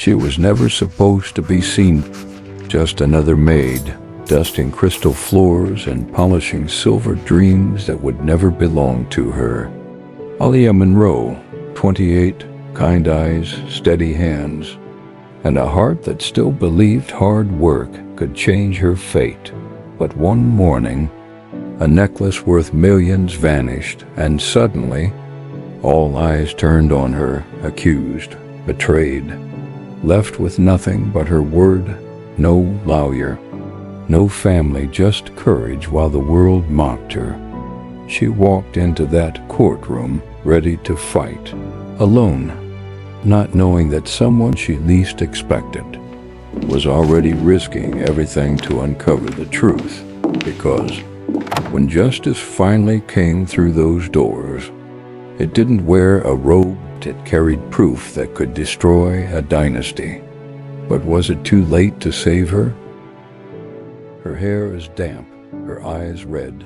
She was never supposed to be seen. Just another maid, dusting crystal floors and polishing silver dreams that would never belong to her. Aaliyah Monroe, 28, kind eyes, steady hands, and a heart that still believed hard work could change her fate. But one morning, a necklace worth millions vanished, and suddenly, all eyes turned on her, accused, betrayed, left with nothing but her word, no lawyer, no family, just courage while the world mocked her. She walked into that courtroom ready to fight, alone, not knowing that someone she least expected was already risking everything to uncover the truth. Because when justice finally came through those doors, it didn't wear a robe, it carried proof that could destroy a dynasty. But was it too late to save her? Her hair is damp, her eyes red.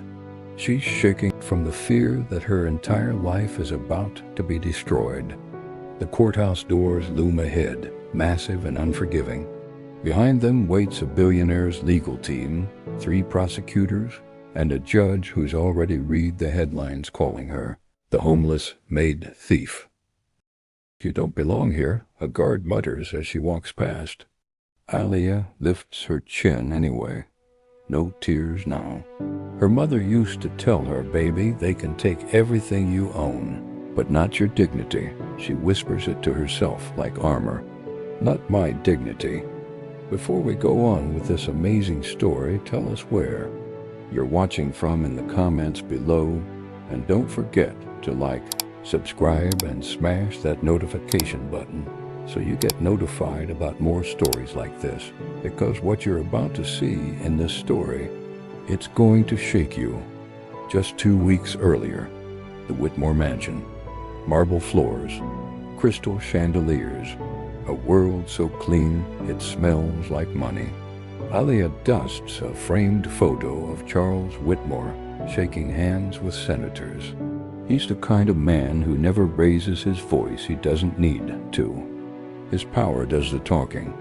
She's shaking from the fear that her entire life is about to be destroyed. The courthouse doors loom ahead, massive and unforgiving. Behind them waits a billionaire's legal team, 3 prosecutors, and a judge who's already read the headlines calling her the homeless Maid thief. "You don't belong here," a guard mutters as she walks past. Aaliyah lifts her chin anyway. No tears now. Her mother used to tell her, "Baby, they can take everything you own, but not your dignity." She whispers it to herself like armor. "Not my dignity." Before we go on with this amazing story, tell us where you're watching from in the comments below, and don't forget to like, subscribe, and smash that notification button so you get notified about more stories like this, because what you're about to see in this story, it's going to shake you. Just 2 weeks earlier, the Whitmore mansion, marble floors, crystal chandeliers, a world so clean it smells like money. Aaliyah dusts a framed photo of Charles Whitmore shaking hands with senators. He's the kind of man who never raises his voice he doesn't need to. His power does the talking.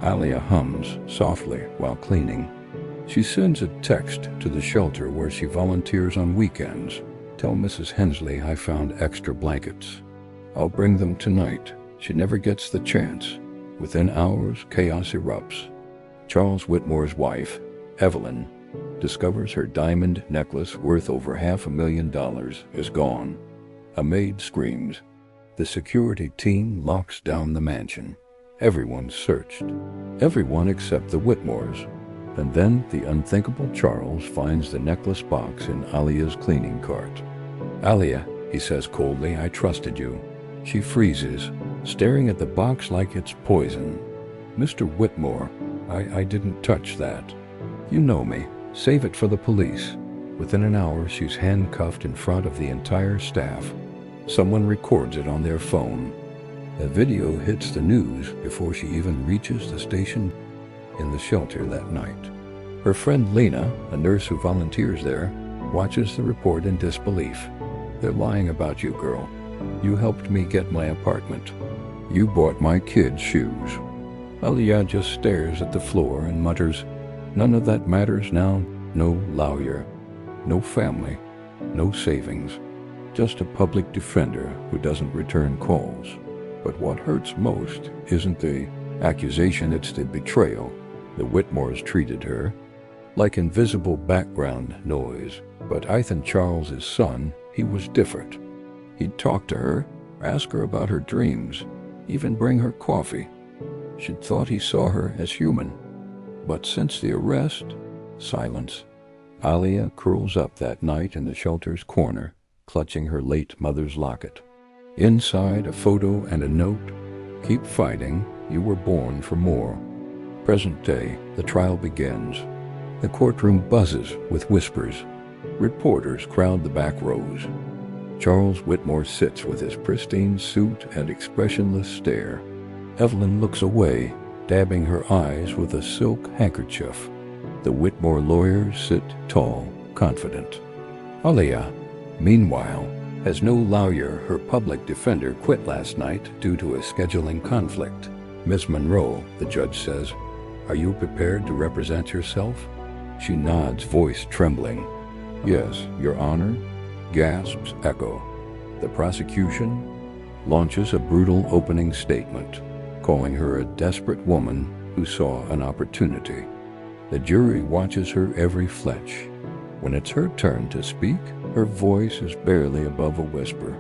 Aaliyah hums softly while cleaning. She sends a text to the shelter where she volunteers on weekends. "Tell Mrs. Hensley I found extra blankets. I'll bring them tonight." She never gets the chance. Within hours, chaos erupts. Charles Whitmore's wife, Evelyn, discovers her diamond necklace worth over $500,000 is gone. A maid screams. The security team locks down the mansion. Everyone's searched. Everyone except the Whitmores. And then the unthinkable Charles finds the necklace box in Aaliyah's cleaning cart. "Aaliyah," he says coldly, "I trusted you." She freezes, staring at the box like it's poison. "Mr. Whitmore, I didn't touch that. You know me. Save it for the police." Within an hour, she's handcuffed in front of the entire staff. Someone records it on their phone. The video hits the news before she even reaches the station in the shelter that night. Her friend Lena, a nurse who volunteers there, watches the report in disbelief. "They're lying about you, girl. You helped me get my apartment. You bought my kids shoes." Aaliyah just stares at the floor and mutters, "None of that matters now. No lawyer, no family, no savings. Just a public defender who doesn't return calls." But what hurts most isn't the accusation, it's the betrayal. The Whitmores treated her like invisible background noise. But Ethan Charles's son, he was different. He'd talk to her, ask her about her dreams, even bring her coffee. She'd thought he saw her as human. But since the arrest, silence. Aaliyah curls up that night in the shelter's corner, clutching her late mother's locket. Inside, a photo and a note. "Keep fighting. You were born for more." Present day, the trial begins. The courtroom buzzes with whispers. Reporters crowd the back rows. Charles Whitmore sits with his pristine suit and expressionless stare. Evelyn looks away, dabbing her eyes with a silk handkerchief. The Whitmore lawyers sit tall, confident. Aaliyah, meanwhile, has no lawyer. Her public defender quit last night due to a scheduling conflict. "Miss Monroe," the judge says, "are you prepared to represent yourself?" She nods, voice trembling. "Yes, Your Honor." Gasps echo. The prosecution launches a brutal opening statement, calling her a desperate woman who saw an opportunity. The jury watches her every flinch. When it's her turn to speak, her voice is barely above a whisper.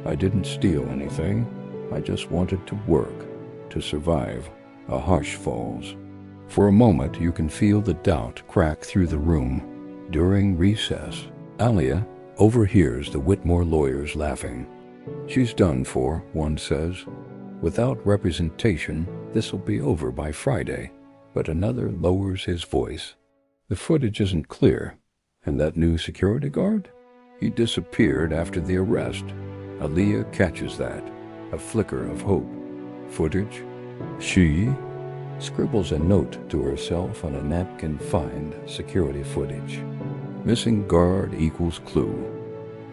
"I didn't steal anything. I just wanted to work, to survive." A hush falls. For a moment, you can feel the doubt crack through the room. During recess, Aaliyah overhears the Whitmore lawyers laughing. "She's done for," one says. "Without representation, this'll be over by Friday." But another lowers his voice. "The footage isn't clear. And that new security guard? He disappeared after the arrest." Aaliyah catches that, a flicker of hope. "Footage?" She scribbles a note to herself on a napkin. "Find security footage. Missing guard equals clue."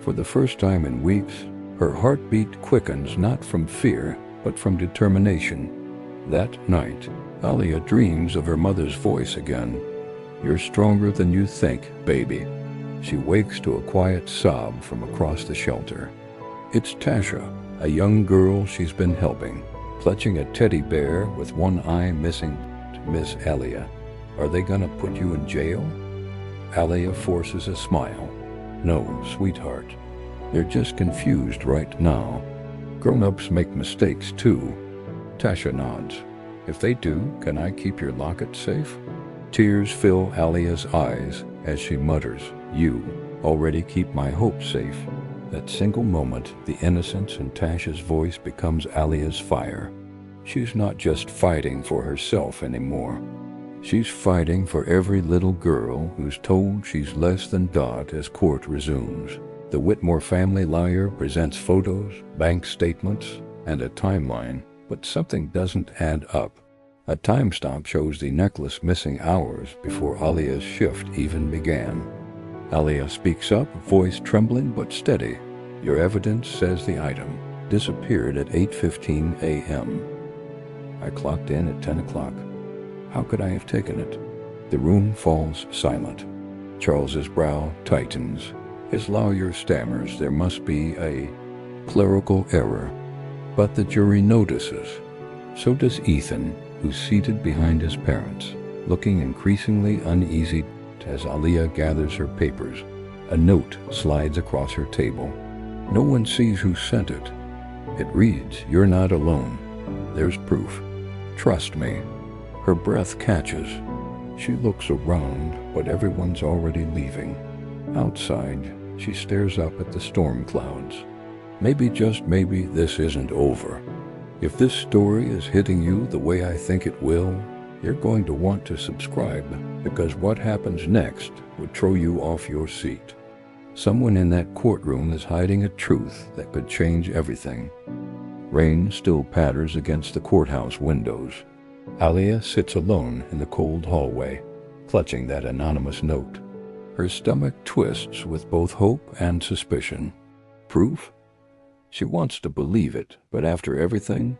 For the first time in weeks, her heartbeat quickens, not from fear, but from determination. That night, Aaliyah dreams of her mother's voice again. "You're stronger than you think, baby." She wakes to a quiet sob from across the shelter. It's Tasha, a young girl she's been helping, clutching a teddy bear with one eye missing. "Miss Aaliyah, are they gonna put you in jail?" Aaliyah forces a smile. "No, sweetheart. They're just confused right now. Grown-ups make mistakes too." Tasha nods. "If they do, can I keep your locket safe?" Tears fill Aaliyah's eyes as she mutters, "You already keep my hope safe." That single moment, the innocence in Tasha's voice becomes Aaliyah's fire. She's not just fighting for herself anymore. She's fighting for every little girl who's told she's less than Dot as court resumes. The Whitmore family lawyer presents photos, bank statements, and a timeline, but something doesn't add up. A timestamp shows the necklace missing hours before Aaliyah's shift even began. Aaliyah speaks up, voice trembling but steady. "Your evidence says the item disappeared at 8:15 a.m. I clocked in at 10 o'clock. How could I have taken it?" The room falls silent. Charles's brow tightens. His lawyer stammers there must be a clerical error. But the jury notices. So does Ethan, who's seated behind his parents, looking increasingly uneasy as Aaliyah gathers her papers. A note slides across her table. No one sees who sent it. It reads, "You're not alone. There's proof. Trust me." Her breath catches. She looks around, but everyone's already leaving. Outside, she stares up at the storm clouds. Maybe, just maybe, this isn't over. If this story is hitting you the way I think it will, you're going to want to subscribe, because what happens next would throw you off your seat. Someone in that courtroom is hiding a truth that could change everything. Rain still patters against the courthouse windows. Aaliyah sits alone in the cold hallway, clutching that anonymous note. Her stomach twists with both hope and suspicion. Proof? She wants to believe it, but after everything,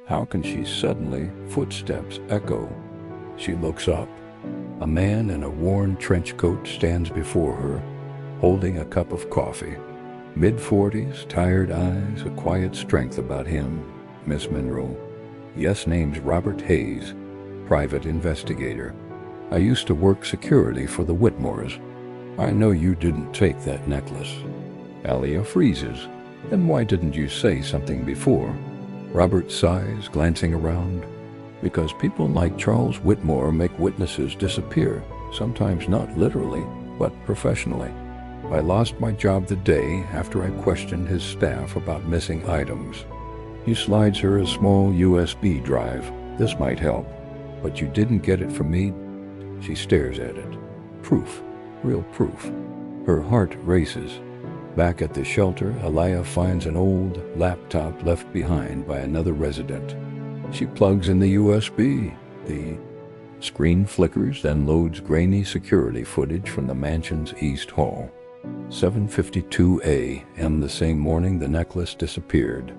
how can she suddenly? Footsteps echo. She looks up. A man in a worn trench coat stands before her, holding a cup of coffee. Mid-40s, tired eyes, a quiet strength about him. "Miss Monroe." "Yes, name's Robert Hayes, private investigator. I used to work security for the Whitmores. I know you didn't take that necklace." Aaliyah freezes. "Then why didn't you say something before?" Robert sighs, glancing around. "Because people like Charles Whitmore make witnesses disappear, sometimes not literally, but professionally. I lost my job the day after I questioned his staff about missing items." He slides her a small USB drive. "This might help. But you didn't get it from me." She stares at it. Proof. Real proof. Her heart races. Back at the shelter, Aaliyah finds an old laptop left behind by another resident. She plugs in the USB. The screen flickers, then loads grainy security footage from the mansion's east hall. 7:52 a.m. the same morning the necklace disappeared.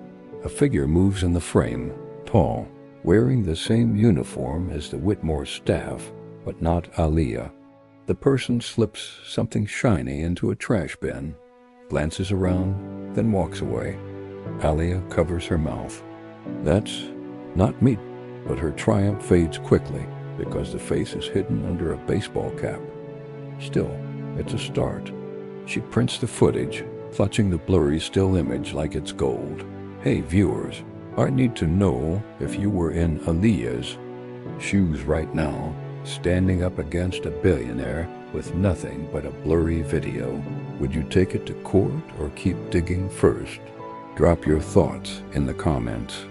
A figure moves in the frame, tall, wearing the same uniform as the Whitmore staff, but not Aaliyah. The person slips something shiny into a trash bin, glances around, then walks away. Aaliyah covers her mouth. That's not me, but her triumph fades quickly because the face is hidden under a baseball cap. Still, it's a start. She prints the footage, clutching the blurry still image like it's gold. Hey viewers, I need to know if you were in Aaliyah's shoes right now, standing up against a billionaire with nothing but a blurry video. Would you take it to court or keep digging first? Drop your thoughts in the comments.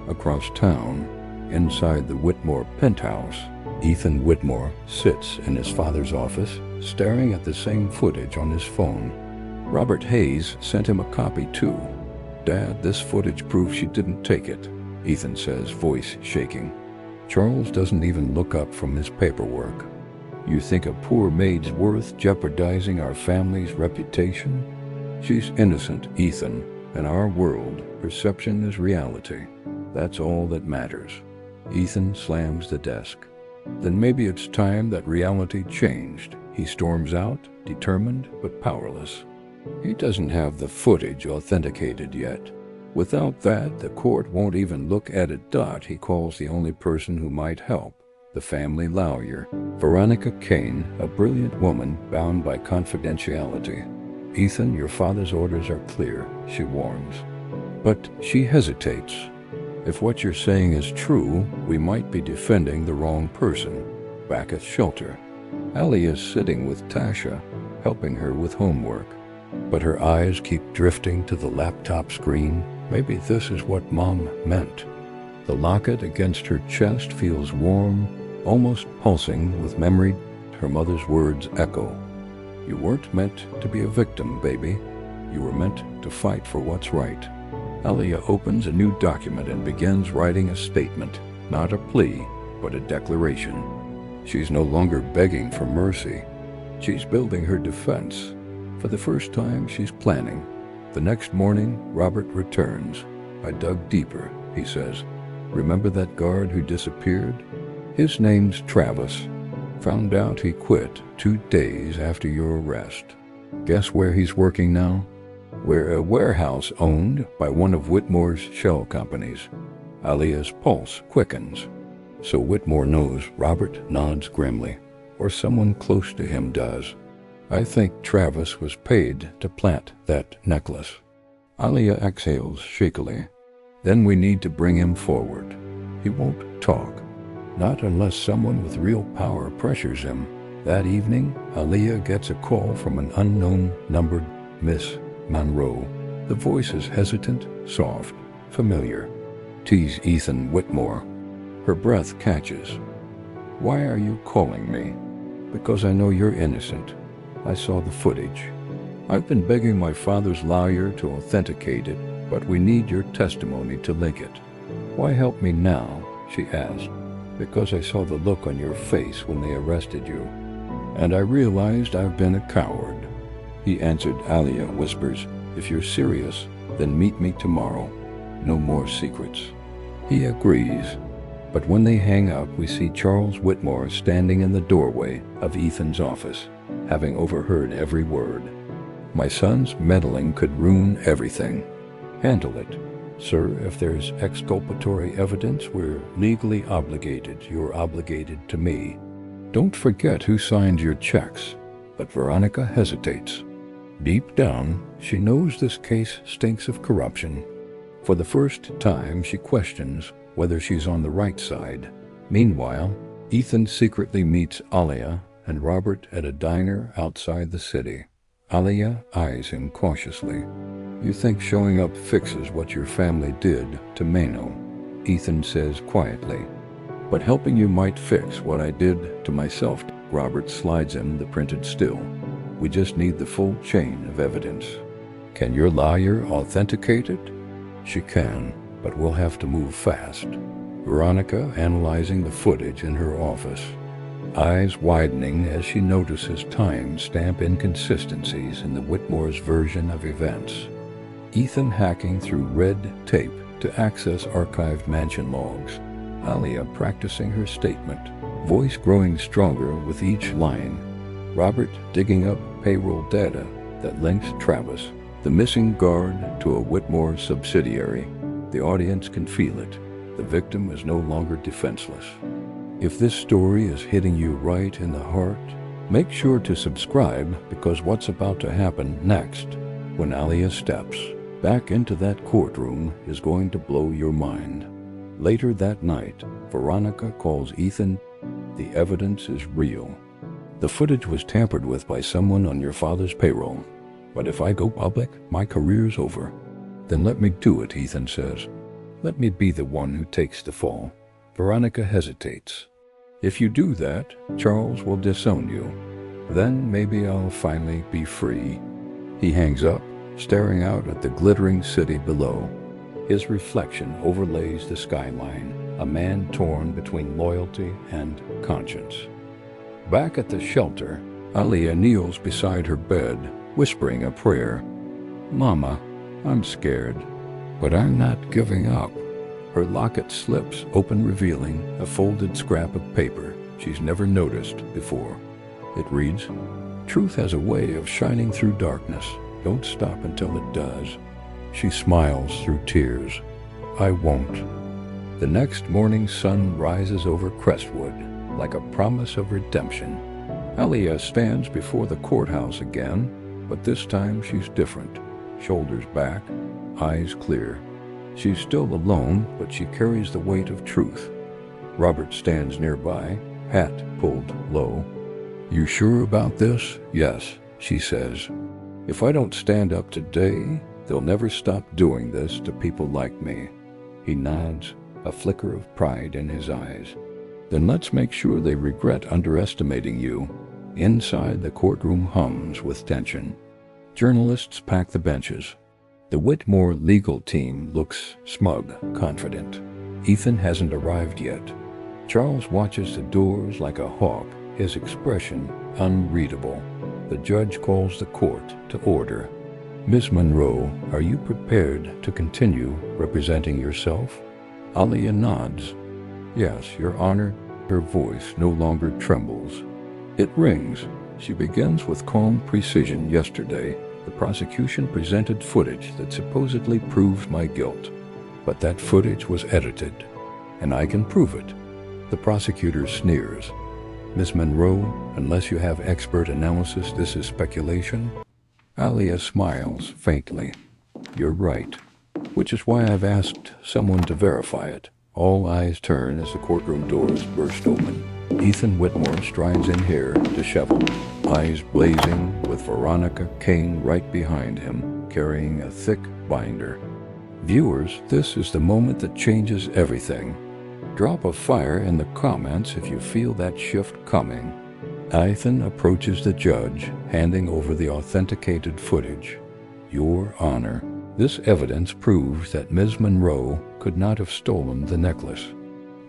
Across town, inside the Whitmore penthouse, Ethan Whitmore sits in his father's office, staring at the same footage on his phone. Robert Hayes sent him a copy too. Dad, this footage proves she didn't take it, Ethan says, voice shaking. Charles doesn't even look up from his paperwork. You think a poor maid's worth jeopardizing our family's reputation? She's innocent, Ethan. In our world, perception is reality. That's all that matters. Ethan slams the desk. Then maybe it's time that reality changed. He storms out, determined but powerless. He doesn't have the footage authenticated yet. Without that, the court won't even look at it. He calls the only person who might help, the family lawyer, Veronica Kane, a brilliant woman bound by confidentiality. Ethan, your father's orders are clear, she warns. But she hesitates. If what you're saying is true, we might be defending the wrong person. Back at shelter, Allie is sitting with Tasha, helping her with homework. But her eyes keep drifting to the laptop screen. Maybe this is what Mom meant. The locket against her chest feels warm, almost pulsing with memory. Her mother's words echo. You weren't meant to be a victim, baby. You were meant to fight for what's right. Aaliyah opens a new document and begins writing a statement, not a plea, but a declaration. She's no longer begging for mercy. She's building her defense. For the first time, she's planning. The next morning, Robert returns. I dug deeper, he says. Remember that guard who disappeared? His name's Travis. Found out he quit 2 days after your arrest. Guess where he's working now? We're a warehouse owned by one of Whitmore's shell companies. Aaliyah's pulse quickens. So Whitmore knows. Robert nods grimly, or someone close to him does. I think Travis was paid to plant that necklace. Aaliyah exhales shakily. Then we need to bring him forward. He won't talk. Not unless someone with real power pressures him. That evening, Aaliyah gets a call from an unknown number. Miss Monroe. The voice is hesitant, soft, familiar. Tease Ethan Whitmore. Her breath catches. Why are you calling me? Because I know you're innocent. I saw the footage. I've been begging my father's lawyer to authenticate it, but we need your testimony to link it. Why help me now? She asked. Because I saw the look on your face when they arrested you. And I realized I've been a coward. He answered. Aaliyah whispers, if you're serious, then meet me tomorrow. No more secrets. He agrees. But when they hang up, we see Charles Whitmore standing in the doorway of Ethan's office, having overheard every word. My son's meddling could ruin everything. Handle it. Sir, if there's exculpatory evidence, we're legally obligated. You're obligated to me. Don't forget who signed your checks. But Veronica hesitates. Deep down, she knows this case stinks of corruption. For the first time, she questions whether she's on the right side. Meanwhile, Ethan secretly meets Aaliyah and Robert at a diner outside the city. Aaliyah eyes him cautiously. You think showing up fixes what your family did to Mano, Ethan says quietly. But helping you might fix what I did to myself. Robert slides him the printed still. We just need the full chain of evidence. Can your lawyer authenticate it? She can, but we'll have to move fast. Veronica analyzing the footage in her office, eyes widening as she notices time-stamp inconsistencies in the Whitmore's version of events. Ethan hacking through red tape to access archived mansion logs. Aaliyah practicing her statement, voice growing stronger with each line. Robert digging up payroll data that links Travis, the missing guard, to a Whitmore subsidiary. The audience can feel it. The victim is no longer defenseless. If this story is hitting you right in the heart, make sure to subscribe, because what's about to happen next, when Aaliyah steps back into that courtroom, is going to blow your mind. Later that night, Veronica calls Ethan. The evidence is real. The footage was tampered with by someone on your father's payroll. But if I go public, my career's over. Then let me do it, Ethan says. Let me be the one who takes the fall. Veronica hesitates. If you do that, Charles will disown you. Then maybe I'll finally be free. He hangs up, staring out at the glittering city below. His reflection overlays the skyline, a man torn between loyalty and conscience. Back at the shelter, Aaliyah kneels beside her bed, whispering a prayer. Mama, I'm scared, but I'm not giving up. Her locket slips open, revealing a folded scrap of paper she's never noticed before. It reads, "Truth has a way of shining through darkness. Don't stop until it does." She smiles through tears. I won't. The next morning sun rises over Crestwood like a promise of redemption. Aaliyah stands before the courthouse again, but this time she's different. Shoulders back, eyes clear. She's still alone, but she carries the weight of truth. Robert stands nearby, hat pulled low. You sure about this? Yes, she says. If I don't stand up today, they'll never stop doing this to people like me. He nods, a flicker of pride in his eyes. Then let's make sure they regret underestimating you. Inside, the courtroom hums with tension. Journalists pack the benches. The Whitmore legal team looks smug, confident. Ethan hasn't arrived yet. Charles watches the doors like a hawk, his expression unreadable. The judge calls the court to order. Miss Monroe, are you prepared to continue representing yourself? Aaliyah nods. Yes, Your Honor. Her voice no longer trembles. It rings. She begins with calm precision. Yesterday, the prosecution presented footage that supposedly proves my guilt. But that footage was edited, and I can prove it. The prosecutor sneers. Miss Monroe, unless you have expert analysis, this is speculation. Aaliyah smiles faintly. You're right, which is why I've asked someone to verify it. All eyes turn as the courtroom doors burst open. Ethan Whitmore strides in, hair disheveled, eyes blazing, with Veronica Kane right behind him, carrying a thick binder. Viewers, this is the moment that changes everything. Drop a fire in the comments if you feel that shift coming. Ethan approaches the judge, handing over the authenticated footage. Your Honor, this evidence proves that Ms. Monroe could not have stolen the necklace.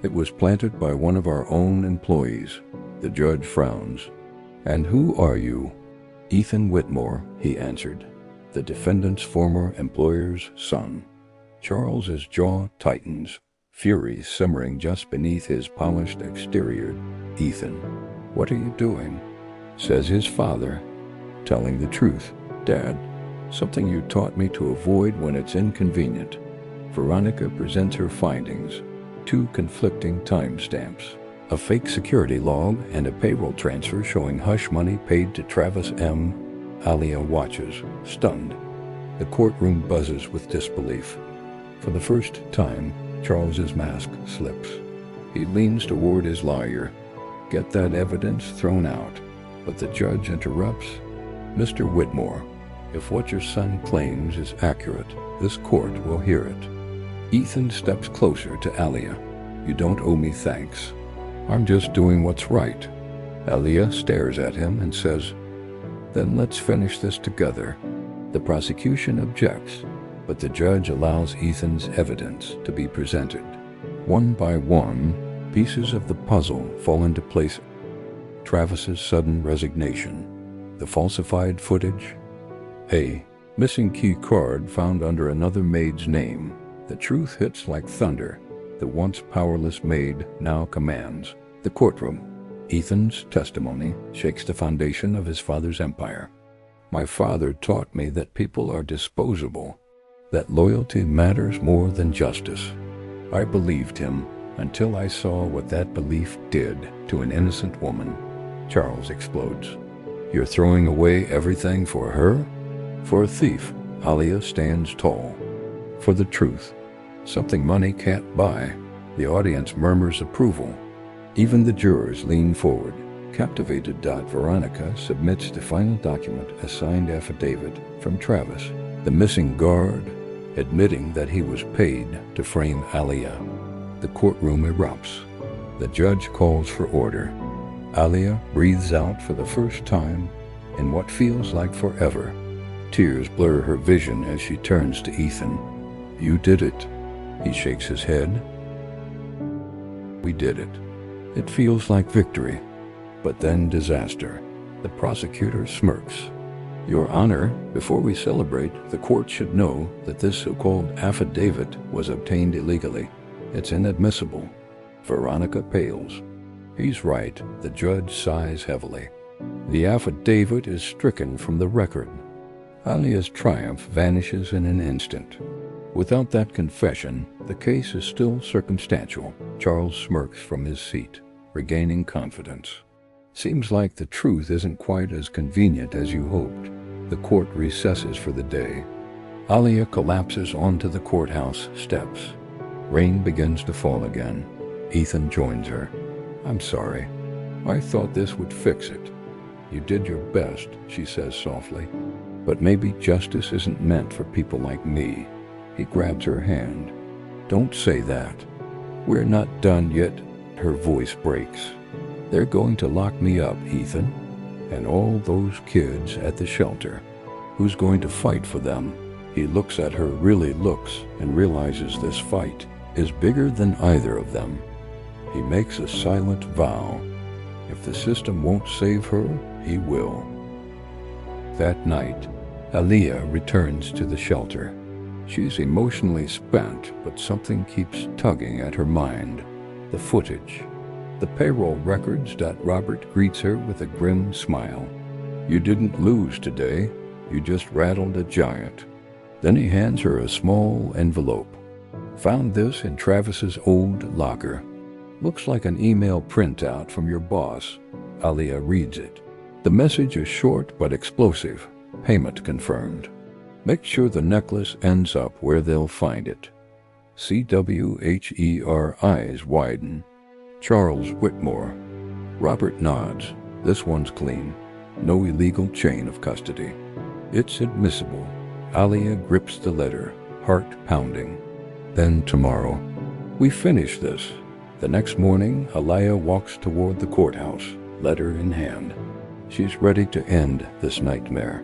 It was planted by one of our own employees. The judge frowns. And who are you? Ethan Whitmore, he answered, the defendant's former employer's son. Charles's jaw tightens, fury simmering just beneath his polished exterior. Ethan, what are you doing? Says his father. Telling the truth, Dad. Something you taught me to avoid when it's inconvenient. Veronica presents her findings. 2 conflicting timestamps. A fake security log and a payroll transfer showing hush money paid to Travis M. Aaliyah watches, stunned. The courtroom buzzes with disbelief. For the first time, Charles's mask slips. He leans toward his lawyer. Get that evidence thrown out. But the judge interrupts. Mr. Whitmore, if what your son claims is accurate, this court will hear it. Ethan steps closer to Aaliyah. You don't owe me thanks. I'm just doing what's right. Aaliyah stares at him and says, Then let's finish this together. The prosecution objects, but the judge allows Ethan's evidence to be presented. One by one, pieces of the puzzle fall into place. Travis's sudden resignation, the falsified footage, a missing key card found under another maid's name. The truth hits like thunder. The once powerless Maid now commands. The courtroom. Ethan's testimony shakes the foundation of his father's empire. My father taught me that people are disposable, that loyalty matters more than justice. I believed him until I saw what that belief did to an innocent woman. Charles explodes. You're throwing away everything for her? For a thief, Aaliyah stands tall. For the truth, something money can't buy. The audience murmurs approval. Even the jurors lean forward. Captivated. Veronica submits the final document, a signed affidavit from Travis, the missing guard, admitting that he was paid to frame Aaliyah. The courtroom erupts. The judge calls for order. Aaliyah breathes out for the first time in what feels like forever. Tears blur her vision as she turns to Ethan. You did it. He shakes his head. We did it. It feels like victory, but then disaster. The prosecutor smirks. Your Honor, before we celebrate, the court should know that this so-called affidavit was obtained illegally. It's inadmissible. Veronica pales. He's right. The judge sighs heavily. The affidavit is stricken from the record. Aaliyah's triumph vanishes in an instant. Without that confession, the case is still circumstantial. Charles smirks from his seat, regaining confidence. Seems like the truth isn't quite as convenient as you hoped. The court recesses for the day. Aaliyah collapses onto the courthouse steps. Rain begins to fall again. Ethan joins her. I'm sorry. I thought this would fix it. You did your best, she says softly. But maybe justice isn't meant for people like me. He grabs her hand. Don't say that. We're not done yet. Her voice breaks. They're going to lock me up, Ethan. And all those kids at the shelter. Who's going to fight for them? He looks at her, really looks, and realizes this fight is bigger than either of them. He makes a silent vow. If the system won't save her, he will. That night, Aaliyah returns to the shelter. She's emotionally spent, but something keeps tugging at her mind. The footage. The payroll records. Robert greets her with a grim smile. You didn't lose today. You just rattled a giant. Then he hands her a small envelope. Found this in Travis's old locker. Looks like an email printout from your boss. Aaliyah reads it. The message is short but explosive. Payment confirmed. Make sure the necklace ends up where they'll find it. CWHER eyes widen. Charles Whitmore. Robert nods. This one's clean. No illegal chain of custody. It's admissible. Aaliyah grips the letter, heart pounding. Then tomorrow. We finish this. The next morning, Aaliyah walks toward the courthouse, letter in hand. She's ready to end this nightmare.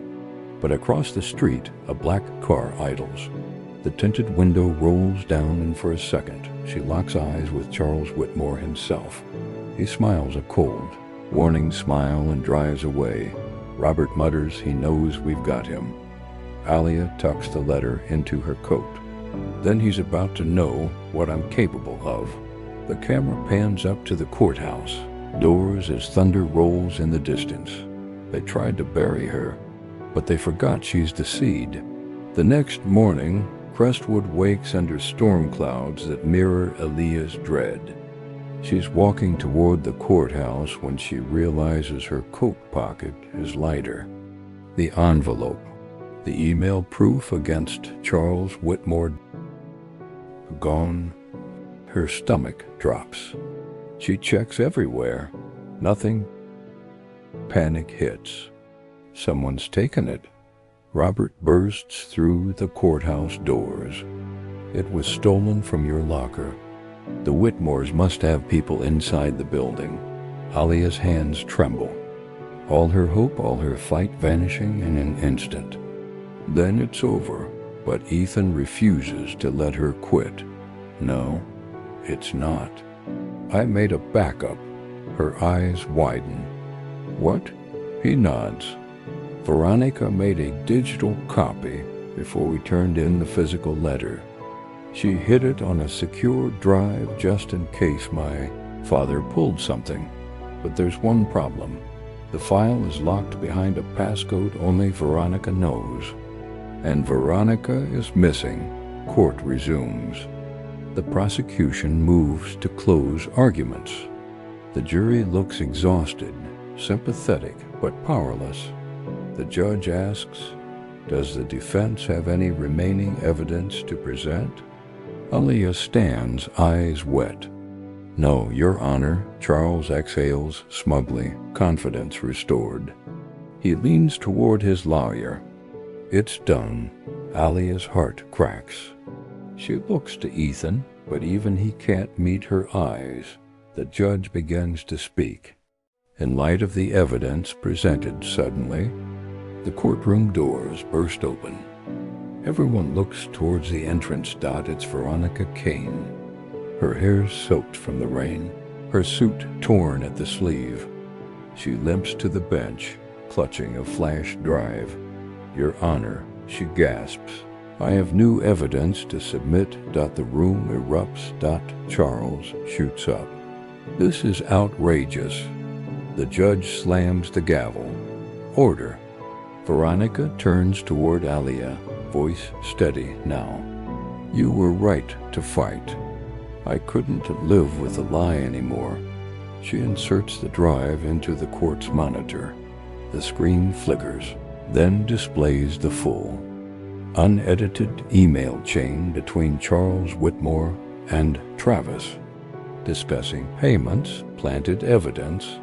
But across the street, a black car idles. The tinted window rolls down, and for a second, she locks eyes with Charles Whitmore himself. He smiles a cold, warning smile and drives away. Robert mutters he knows we've got him. Aaliyah tucks the letter into her coat. Then he's about to know what I'm capable of. The camera pans up to the courthouse, doors as thunder rolls in the distance. They tried to bury her, but they forgot she's the seed. The next morning, Crestwood wakes under storm clouds that mirror Aaliyah's dread. She's walking toward the courthouse when she realizes her coat pocket is lighter. The envelope, the email proof against Charles Whitmore, gone. Her stomach drops. She checks everywhere. Nothing. Panic hits. Someone's taken it. Robert bursts through the courthouse doors. It was stolen from your locker. The Whitmores must have people inside the building. Aaliyah's hands tremble. All her hope, all her fight vanishing in an instant. Then it's over, but Ethan refuses to let her quit. No, it's not. I made a backup. Her eyes widen. What? He nods. Veronica made a digital copy before we turned in the physical letter. She hid it on a secure drive just in case my father pulled something. But there's one problem. The file is locked behind a passcode only Veronica knows. And Veronica is missing. Court resumes. The prosecution moves to close arguments. The jury looks exhausted, sympathetic, but powerless. The judge asks, "Does the defense have any remaining evidence to present?" Aaliyah stands, eyes wet. "No, Your Honor," Charles exhales smugly, confidence restored. He leans toward his lawyer. "It's done." Aaliyah's heart cracks. She looks to Ethan, but even he can't meet her eyes. The judge begins to speak. In light of the evidence presented suddenly, the courtroom doors burst open. Everyone looks towards the entrance. It's Veronica Kane. Her hair soaked from the rain, her suit torn at the sleeve. She limps to the bench, clutching a flash drive. "Your Honor," she gasps, "I have new evidence to submit." The room erupts. Charles shoots up. "This is outrageous." The judge slams the gavel. "Order." Veronica turns toward Aaliyah, voice steady now. "You were right to fight. I couldn't live with a lie anymore." She inserts the drive into the court's monitor. The screen flickers, then displays the full, unedited email chain between Charles Whitmore and Travis, discussing payments, planted evidence,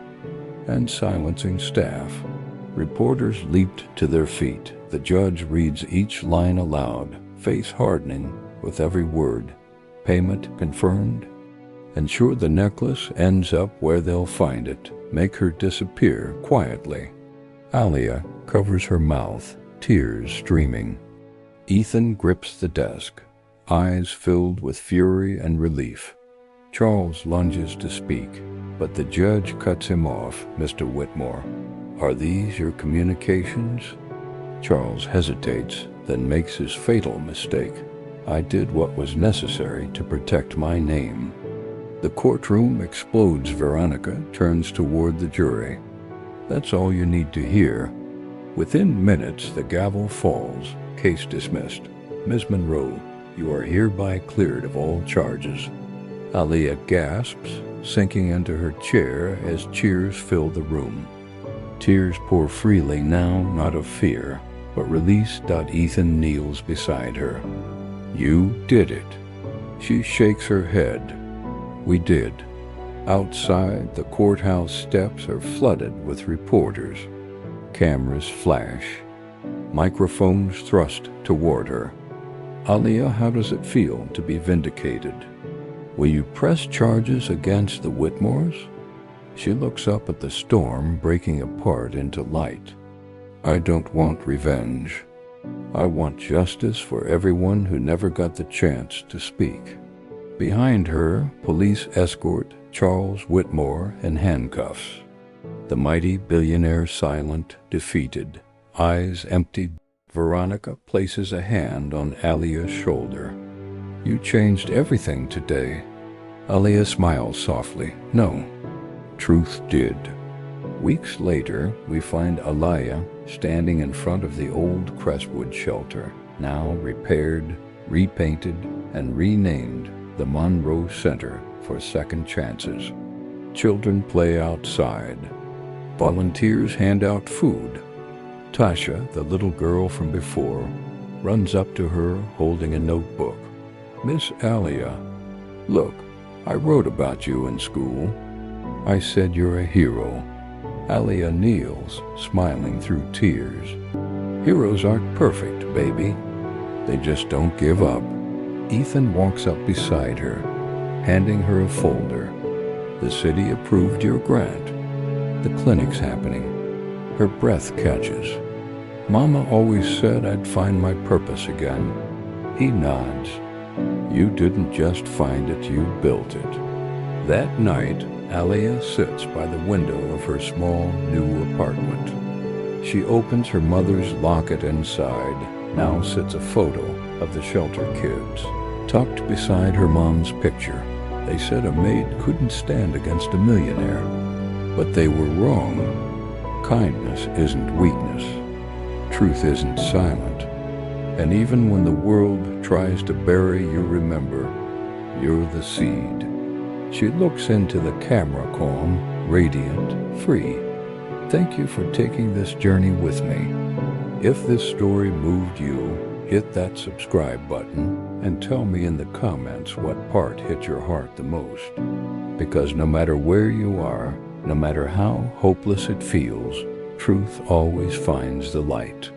and silencing staff. Reporters leaped to their feet. The judge reads each line aloud, face hardening with every word. "Payment confirmed. Ensure the necklace ends up where they'll find it. Make her disappear quietly." Aaliyah covers her mouth, tears streaming. Ethan grips the desk, eyes filled with fury and relief. Charles lunges to speak, but the judge cuts him off. "Mr. Whitmore, are these your communications?" Charles hesitates, then makes his fatal mistake. "I did what was necessary to protect my name." The courtroom explodes. Veronica turns toward the jury. "That's all you need to hear." Within minutes, the gavel falls. Case dismissed. "Ms. Monroe, you are hereby cleared of all charges." Aaliyah gasps, sinking into her chair as cheers fill the room. Tears pour freely now, not of fear, but release. Ethan kneels beside her. "You did it." She shakes her head. "We did." Outside, the courthouse steps are flooded with reporters. Cameras flash. Microphones thrust toward her. "Aaliyah, how does it feel to be vindicated? Will you press charges against the Whitmores?" She looks up at the storm breaking apart into light. "I don't want revenge. I want justice for everyone who never got the chance to speak." Behind her, police escort Charles Whitmore in handcuffs. The mighty billionaire silent, defeated, eyes emptied. Veronica places a hand on Aaliyah's shoulder. "You changed everything today." Aaliyah smiles softly. "No, truth did." Weeks later, we find Aaliyah standing in front of the old Crestwood shelter, now repaired, repainted, and renamed the Monroe Center for Second Chances. Children play outside. Volunteers hand out food. Tasha, the little girl from before, runs up to her holding a notebook. "Miss Aaliyah, look, I wrote about you in school. I said you're a hero." Aaliyah kneels, smiling through tears. "Heroes aren't perfect, baby. They just don't give up." Ethan walks up beside her, handing her a folder. "The city approved your grant. The clinic's happening." Her breath catches. "Mama always said I'd find my purpose again." He nods. "You didn't just find it, you built it." That night, Aaliyah sits by the window of her small, new apartment. She opens her mother's locket. Inside now sits a photo of the shelter kids. tucked beside her mom's picture. They said a maid couldn't stand against a millionaire, but they were wrong. Kindness isn't weakness. Truth isn't silent. And even when the world tries to bury you, remember, you're the seed. She looks into the camera, calm, radiant, free. Thank you for taking this journey with me. If this story moved you, hit that subscribe button and tell me in the comments what part hit your heart the most. Because no matter where you are, no matter how hopeless it feels, truth always finds the light.